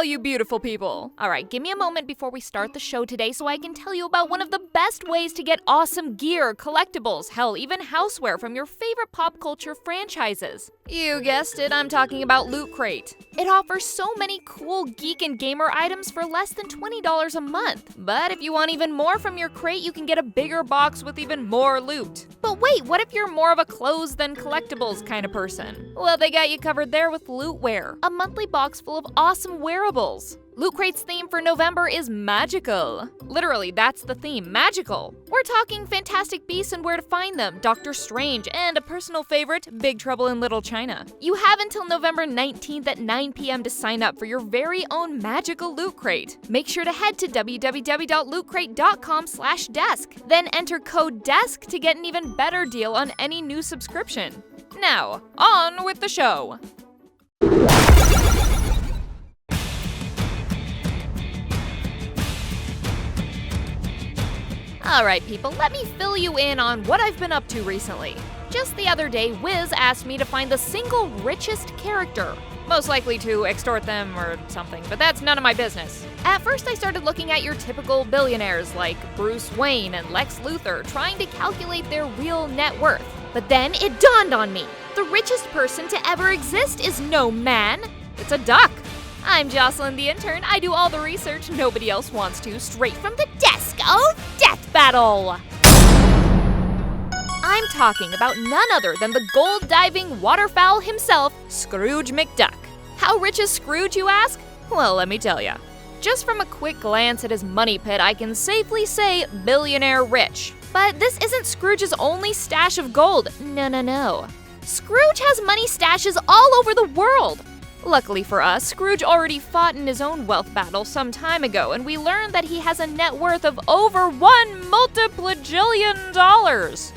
all you beautiful people. Alright, give me a moment before we start the show today so I can tell you about one of the best ways to get awesome gear, collectibles, hell, even houseware from your favorite pop culture franchises. You guessed it, I'm talking about Loot Crate. It offers so many cool geek and gamer items for less than $20 a month. But if you want even more from your crate, you can get a bigger box with even more loot. But wait, what if you're more of a clothes than collectibles kind of person? Well, they got you covered there with Lootwear, a monthly box full of awesome wearables. Loot Crate's theme for November is magical. Literally, that's the theme, magical. We're talking Fantastic Beasts and Where to Find Them, Doctor Strange, and a personal favorite, Big Trouble in Little China. You have until November 19th at 9 p.m. to sign up for your very own magical Loot Crate. Make sure to head to www.lootcrate.com/desk. Then enter code DESK to get an even better deal on any new subscription. Now, on with the show. Alright people, let me fill you in on what I've been up to recently. Just the other day, Wiz asked me to find the single richest character. Most likely to extort them or something, but that's none of my business. At first I started looking at your typical billionaires like Bruce Wayne and Lex Luthor, trying to calculate their real net worth. But then it dawned on me. The richest person to ever exist is no man, it's a duck. I'm Jocelyn the intern. I do all the research nobody else wants to, straight from the desk of Death Battle. I'm talking about none other than the gold-diving waterfowl himself, Scrooge Mcduck. How rich is Scrooge, you ask? Well, let me tell ya. Just from a quick glance at his money pit, I can safely say billionaire rich. But this isn't Scrooge's only stash of gold. No. Scrooge has money stashes all over the world. Luckily for us, Scrooge already fought in his own wealth battle some time ago, and we learned that he has a net worth of over $1 multiplijillion.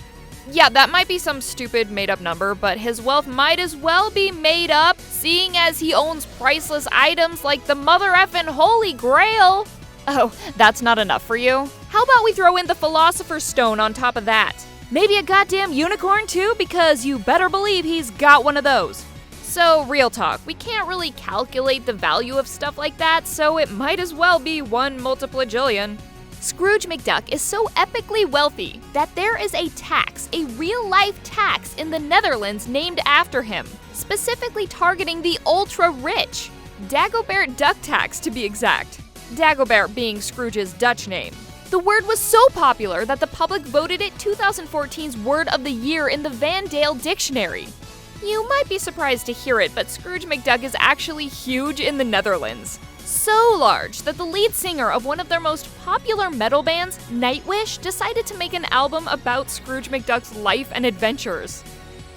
Yeah, that might be some stupid made-up number, but his wealth might as well be made up, seeing as he owns priceless items like the mother effing Holy Grail. Oh, that's not enough for you? How about we throw in the Philosopher's Stone on top of that? Maybe a goddamn unicorn too, because you better believe he's got one of those. So, real talk, we can't really calculate the value of stuff like that, so it might as well be $1 multiplijillion. Scrooge Mcduck is so epically wealthy that there is a tax, a real-life tax in the Netherlands named after him, specifically targeting the ultra-rich. Dagobert Duck Tax, to be exact. Dagobert being Scrooge's Dutch name. The word was so popular that the public voted it 2014's Word of the Year in the Van Dale Dictionary. You might be surprised to hear it, but Scrooge Mcduck is actually huge in the Netherlands. So large that the lead singer of one of their most popular metal bands, Nightwish, decided to make an album about Scrooge McDuck's life and adventures.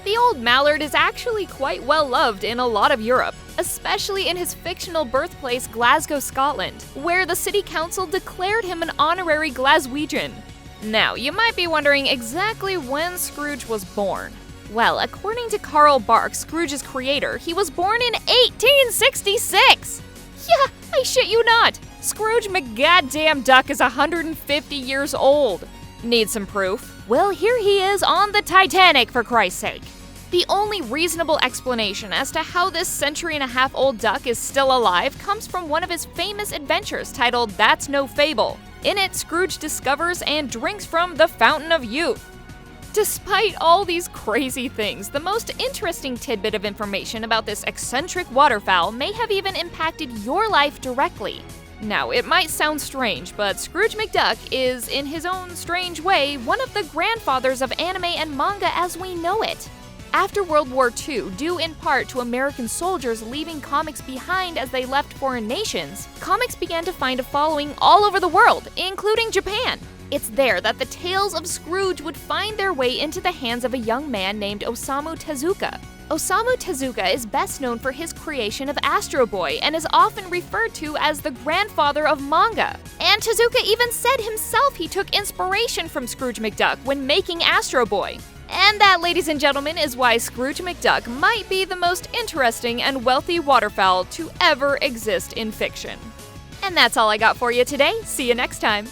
The old mallard is actually quite well loved in a lot of Europe, especially in his fictional birthplace Glasgow, Scotland, where the city council declared him an honorary Glaswegian. Now, you might be wondering exactly when Scrooge was born. Well, according to Carl Barks, Scrooge's creator, he was born in 1866! Yeah, I shit you not! Scrooge McGoddamn Duck is 150 years old. Need some proof? Well, here he is on the Titanic, for Christ's sake. The only reasonable explanation as to how this century-and-a-half-old duck is still alive comes from one of his famous adventures titled That's No Fable. In it, Scrooge discovers and drinks from the Fountain of Youth. Despite all these crazy things, the most interesting tidbit of information about this eccentric waterfowl may have even impacted your life directly. Now, it might sound strange, but Scrooge Mcduck is, in his own strange way, one of the grandfathers of anime and manga as we know it. After World War II, due in part to American soldiers leaving comics behind as they left foreign nations, comics began to find a following all over the world, including Japan. It's there that the tales of Scrooge would find their way into the hands of a young man named Osamu Tezuka. Osamu Tezuka is best known for his creation of Astro Boy and is often referred to as the grandfather of manga. And Tezuka even said himself he took inspiration from Scrooge Mcduck when making Astro Boy. And that, ladies and gentlemen, is why Scrooge Mcduck might be the most interesting and wealthy waterfowl to ever exist in fiction. And that's all I got for you today. See you next time.